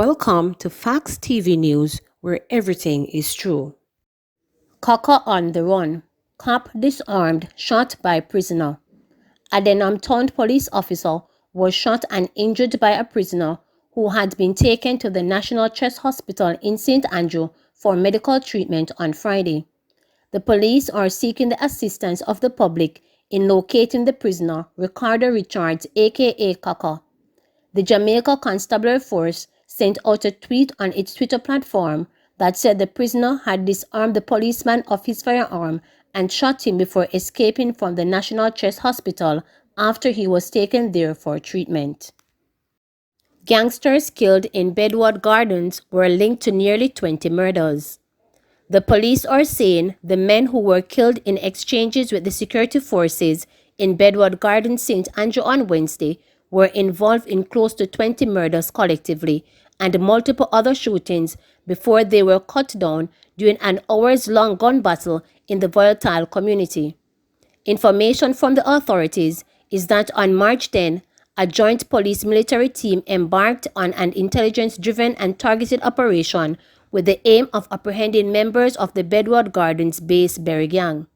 Welcome to Facts TV News, where everything is true. Cocker on the run. Cop disarmed, shot by prisoner. A Denham police officer was shot and injured by a prisoner who had been taken to the National Chest Hospital in St. Andrew for medical treatment on Friday. The police are seeking the assistance of the public in locating the prisoner, Ricardo Richards, aka Cocker. The Jamaica Constabulary Force sent out a tweet on its Twitter platform that said the prisoner had disarmed the policeman of his firearm and shot him before escaping from the National Chest Hospital after he was taken there for treatment. Gangsters killed in Bedward Gardens were linked to nearly 20 murders. The police are saying the men who were killed in exchanges with the security forces in Bedward Gardens, St. Andrew on Wednesday were involved in close to 20 murders collectively and multiple other shootings before they were cut down during an hours-long gun battle in the volatile community. Information from the authorities is that on March 10, a joint police-military team embarked on an intelligence-driven and targeted operation with the aim of apprehending members of the Bedward Gardens-based Berry Gang.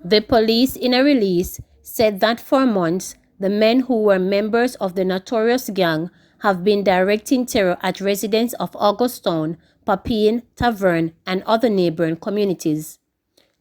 The police, in a release, said that for months, the men who were members of the notorious gang have been directing terror at residents of Augustown, Papine, Tavern, and other neighboring communities.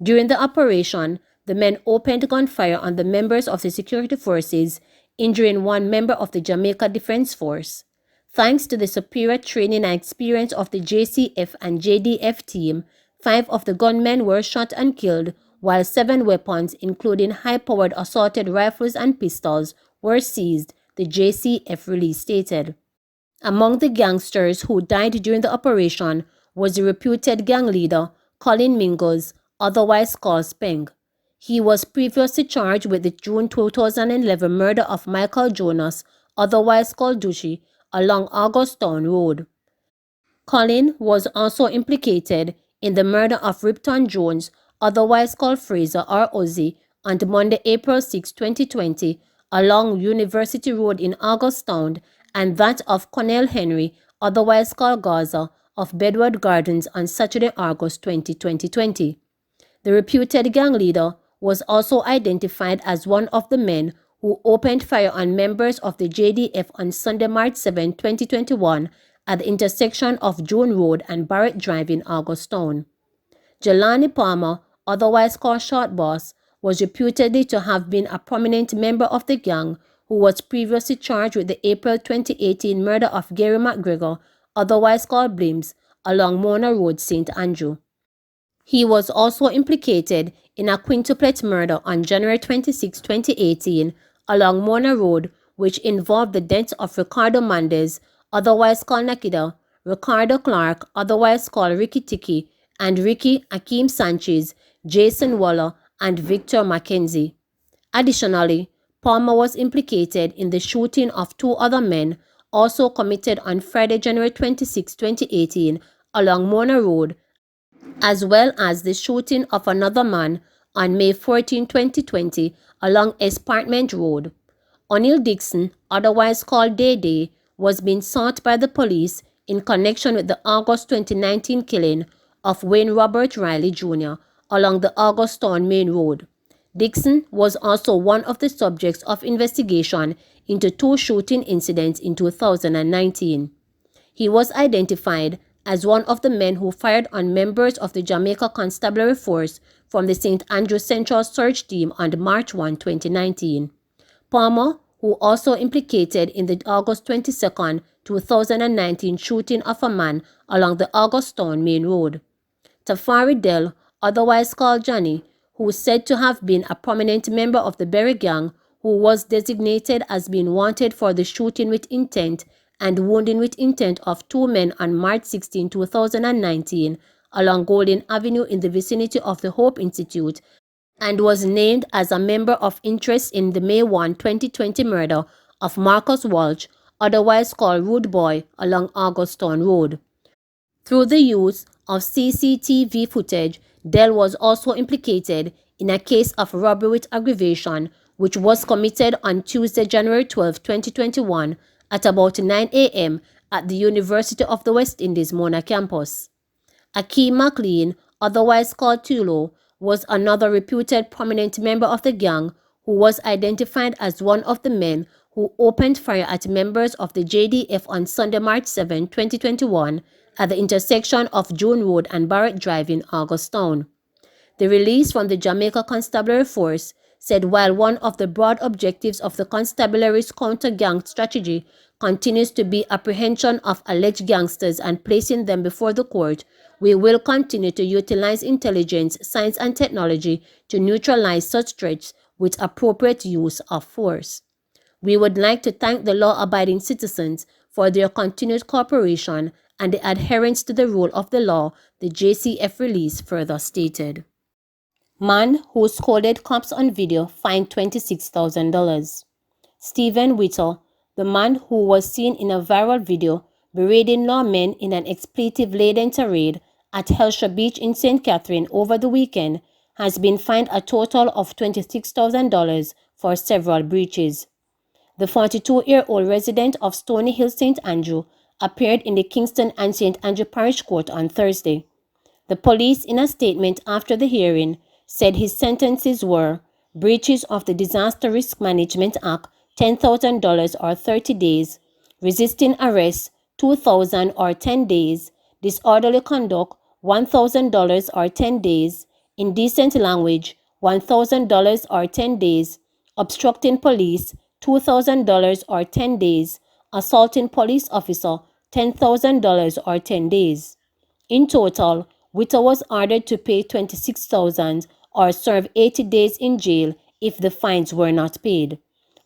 During the operation, the men opened gunfire on the members of the security forces, injuring one member of the Jamaica Defense Force. Thanks to the superior training and experience of the JCF and JDF team, 5 of the gunmen were shot and killed, while 7 weapons, including high-powered assaulted rifles and pistols, were seized, the JCF release stated. Among the gangsters who died during the operation was the reputed gang leader, Colin Mingles, otherwise called Speng. He was previously charged with the June 2011 murder of Michael Jonas, otherwise called Dushi, along Augustown Road. Colin was also implicated in the murder of Ripton Jones, otherwise called Fraser or Ozzy, on Monday, April 6, 2020, along University Road in Augustown, and that of Cornell Henry, otherwise called Gaza, of Bedward Gardens on Saturday, August 20, 2020. The reputed gang leader was also identified as one of the men who opened fire on members of the JDF on Sunday, March 7, 2021, at the intersection of June Road and Barrett Drive in Augustown. Jelani Palmer, otherwise called Short Boss, was reputedly to have been a prominent member of the gang who was previously charged with the April 2018 murder of Gary McGregor, otherwise called Blims, along Mona Road, St. Andrew. He was also implicated in a quintuplet murder on January 26, 2018, along Mona Road, which involved the deaths of Ricardo Mendez, otherwise called Nakida, Ricardo Clark, otherwise called Ricky Tiki, and Ricky Akeem Sanchez, Jason Waller, and Victor Mackenzie. Additionally, Palmer was implicated in the shooting of 2 other men, also committed on Friday, January 26, 2018, along Mona Road, as well as the shooting of another man on May 14, 2020, along Espartment Road. O'Neil Dixon, otherwise called Day Day, was being sought by the police in connection with the August 2019 killing of Wayne Robert Riley Jr. along the Augustown Main Road. Dixon was also one of the subjects of investigation into 2 shooting incidents in 2019. He was identified as one of the men who fired on members of the Jamaica Constabulary Force from the St. Andrew Central Search Team on March 1, 2019. Palmer, who also implicated in the August 22, 2019 shooting of a man along the Augustown Main Road. Tafari Dell, otherwise called Johnny, who is said to have been a prominent member of the Berry Gang, who was designated as being wanted for the shooting with intent and wounding with intent of 2 men on March 16, 2019, along Golden Avenue in the vicinity of the Hope Institute, and was named as a member of interest in the May 1, 2020 murder of Marcus Walsh, otherwise called Rude Boy, along Augustown Road. Through the use of CCTV footage, Dell was also implicated in a case of robbery with aggravation, which was committed on Tuesday, January 12, 2021, at about 9 a.m. at the University of the West Indies Mona campus. Akeem McLean, otherwise called Tulo, was another reputed prominent member of the gang who was identified as one of the men who opened fire at members of the JDF on Sunday, March 7, 2021, at the intersection of June Road and Barrett Drive in Augustown. The release from the Jamaica Constabulary Force said while one of the broad objectives of the constabulary's counter-gang strategy continues to be apprehension of alleged gangsters and placing them before the court, we will continue to utilize intelligence, science and technology to neutralize such threats with appropriate use of force. We would like to thank the law-abiding citizens for their continued cooperation and the adherence to the rule of the law, the JCF release further stated. Man who scolded cops on video fined $26,000. Stephen Whittle, the man who was seen in a viral video berating lawmen in an expletive-laden tirade at Helsha Beach in St. Catherine over the weekend, has been fined a total of $26,000 for several breaches. The 42-year-old resident of Stony Hill, St. Andrew, appeared in the Kingston and St. Andrew Parish Court on Thursday. The police, in a statement after the hearing, said his sentences were breaches of the Disaster Risk Management Act, $10,000 or 30 days, resisting arrest, $2,000 or 10 days, disorderly conduct, $1,000 or 10 days, indecent language, $1,000 or 10 days, obstructing police, $2,000 or 10 days, assaulting police officer, $10,000 or 10 days. In total, Witter was ordered to pay $26,000 or serve 80 days in jail if the fines were not paid.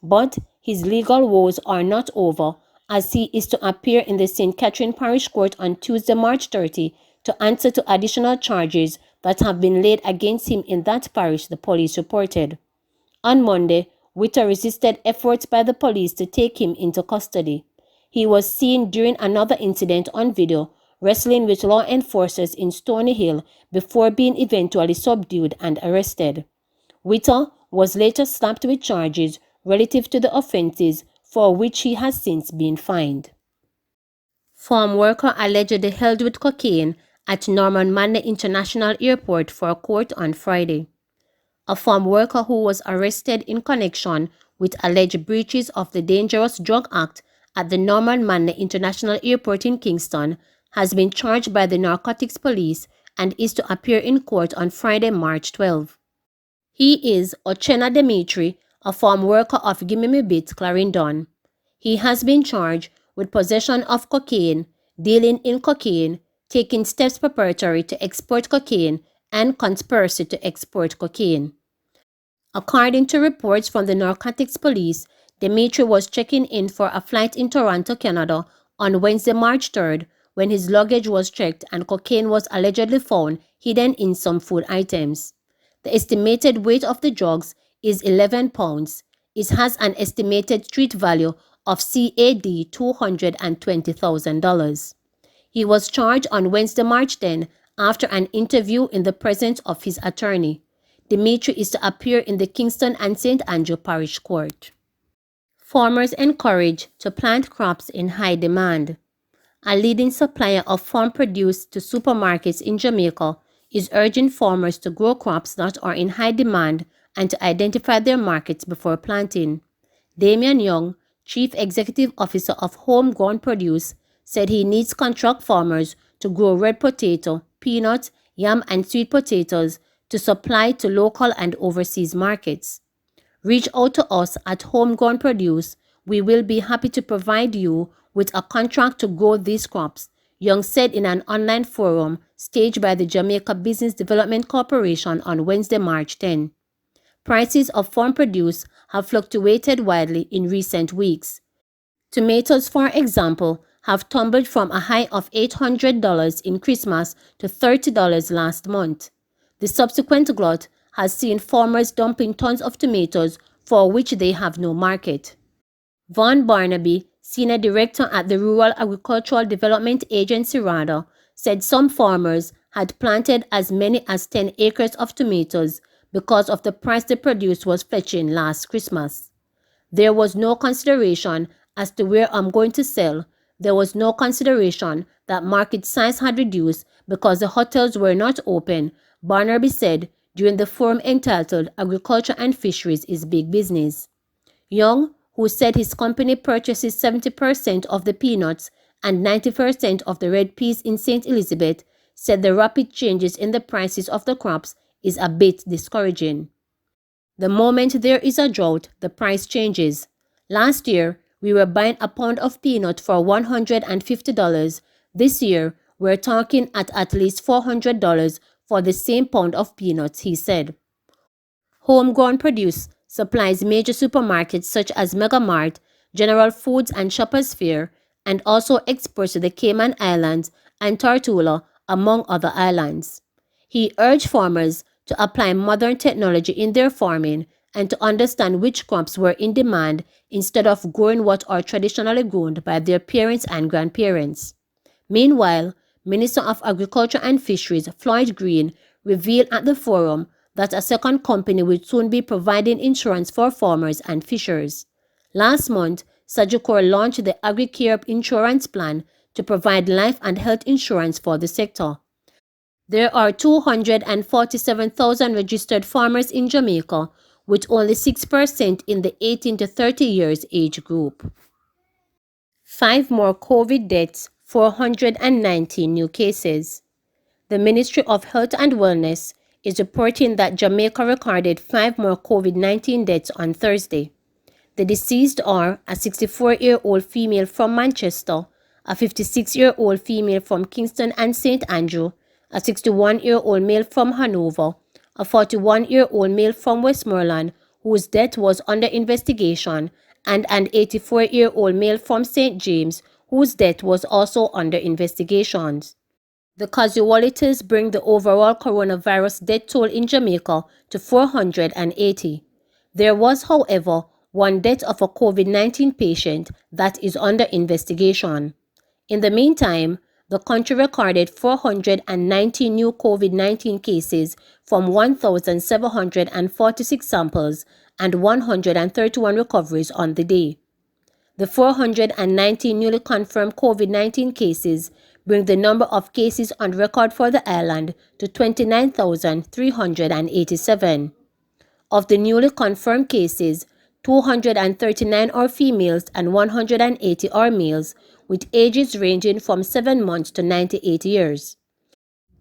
But his legal woes are not over, as he is to appear in the St. Catherine Parish Court on Tuesday, March 30, to answer to additional charges that have been laid against him in that parish, the police reported. On Monday, Witter resisted efforts by the police to take him into custody. He was seen during another incident on video wrestling with law enforcers in Stony Hill before being eventually subdued and arrested. Witter was later slapped with charges relative to the offenses for which he has since been fined. Farm worker allegedly held with cocaine at Norman Manley International Airport for court on Friday. A farm worker who was arrested in connection with alleged breaches of the Dangerous Drug Act at the Norman Manley International Airport in Kingston has been charged by the Narcotics Police and is to appear in court on Friday, March 12. He is Ochena Dimitri, a farm worker of Gimme Bit, Clarendon. He has been charged with possession of cocaine, dealing in cocaine, taking steps preparatory to export cocaine, and conspiracy to export cocaine. According to reports from the Narcotics Police, Dimitri was checking in for a flight in Toronto, Canada on Wednesday, March 3rd, when his luggage was checked and cocaine was allegedly found hidden in some food items. The estimated weight of the drugs is 11 pounds. It has an estimated street value of CAD $220,000. He was charged on Wednesday, March 10, after an interview in the presence of his attorney. Dimitri is to appear in the Kingston and St. Andrew Parish Court. Farmers encouraged to plant crops in high demand. A leading supplier of farm produce to supermarkets in Jamaica is urging farmers to grow crops that are in high demand and to identify their markets before planting. Damian Young, Chief Executive Officer of Homegrown Produce, said he needs contract farmers to grow red potato, peanut, yam and sweet potatoes to supply to local and overseas markets. Reach out to us at Homegrown Produce. We will be happy to provide you with a contract to grow these crops, Young said in an online forum staged by the Jamaica Business Development Corporation on Wednesday, March 10. Prices of farm produce have fluctuated widely in recent weeks. Tomatoes, for example, have tumbled from a high of $800 in Christmas to $30 last month. The subsequent glut has seen farmers dumping tons of tomatoes for which they have no market. Vaughn Barnaby, Senior Director at the Rural Agricultural Development Agency RADA, said some farmers had planted as many as 10 acres of tomatoes because of the price the produce was fetching last Christmas. There was no consideration as to where I'm going to sell. There was no consideration that market size had reduced because the hotels were not open, Barnaby said during the forum entitled Agriculture and Fisheries is Big Business. Young, who said his company purchases 70% of the peanuts and 90% of the red peas in St. Elizabeth, said the rapid changes in the prices of the crops is a bit discouraging. The moment there is a drought, the price changes. Last year, we were buying a pound of peanut for $150. This year, we're talking at least $400 for the same pound of peanuts, he said. Homegrown produce supplies major supermarkets such as Mega Mart, General Foods and Shoppers Fair, and also exports to the Cayman Islands and Tortola, among other islands. He urged farmers to apply modern technology in their farming and to understand which crops were in demand instead of growing what are traditionally grown by their parents and grandparents. Meanwhile, Minister of Agriculture and Fisheries Floyd Green revealed at the forum that a second company will soon be providing insurance for farmers and fishers. Last month, Sagicor launched the AgriCare insurance plan to provide life and health insurance for the sector. There are 247,000 registered farmers in Jamaica, with only 6% in the 18 to 30 years age group. 5 more COVID deaths, 419 new cases. The Ministry of Health and Wellness is reporting that Jamaica recorded 5 more COVID-19 deaths on Thursday. The deceased are a 64-year-old female from Manchester, a 56-year-old female from Kingston and St. Andrew, a 61-year-old male from Hanover, a 41-year-old male from Westmoreland whose death was under investigation, and an 84-year-old male from St. James whose death was also under investigation. The casualties bring the overall coronavirus death toll in Jamaica to 480. There was, however, one death of a COVID-19 patient that is under investigation. In the meantime, the country recorded 490 new COVID-19 cases from 1,746 samples and 131 recoveries on the day. The 419 newly confirmed COVID-19 cases bring the number of cases on record for the island to 29,387. Of the newly confirmed cases, 239 are females and 180 are males, with ages ranging from 7 months to 98 years.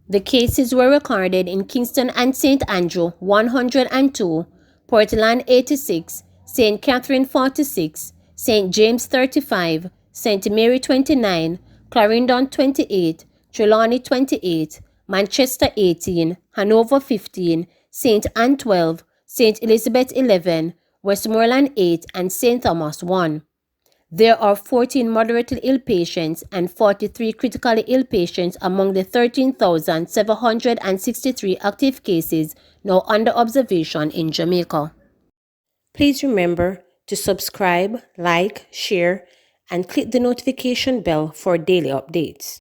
The cases were recorded in Kingston and St. Andrew 102, Portland 86, St. Catherine 46, St. James 35, St. Mary 29, Clarendon 28, Trelawney 28, Manchester 18, Hanover 15, St. Anne 12, St. Elizabeth 11, Westmoreland 8, and St. Thomas 1. There are 14 moderately ill patients and 43 critically ill patients among the 13,763 active cases now under observation in Jamaica. Please remember to subscribe, like, share, and click the notification bell for daily updates.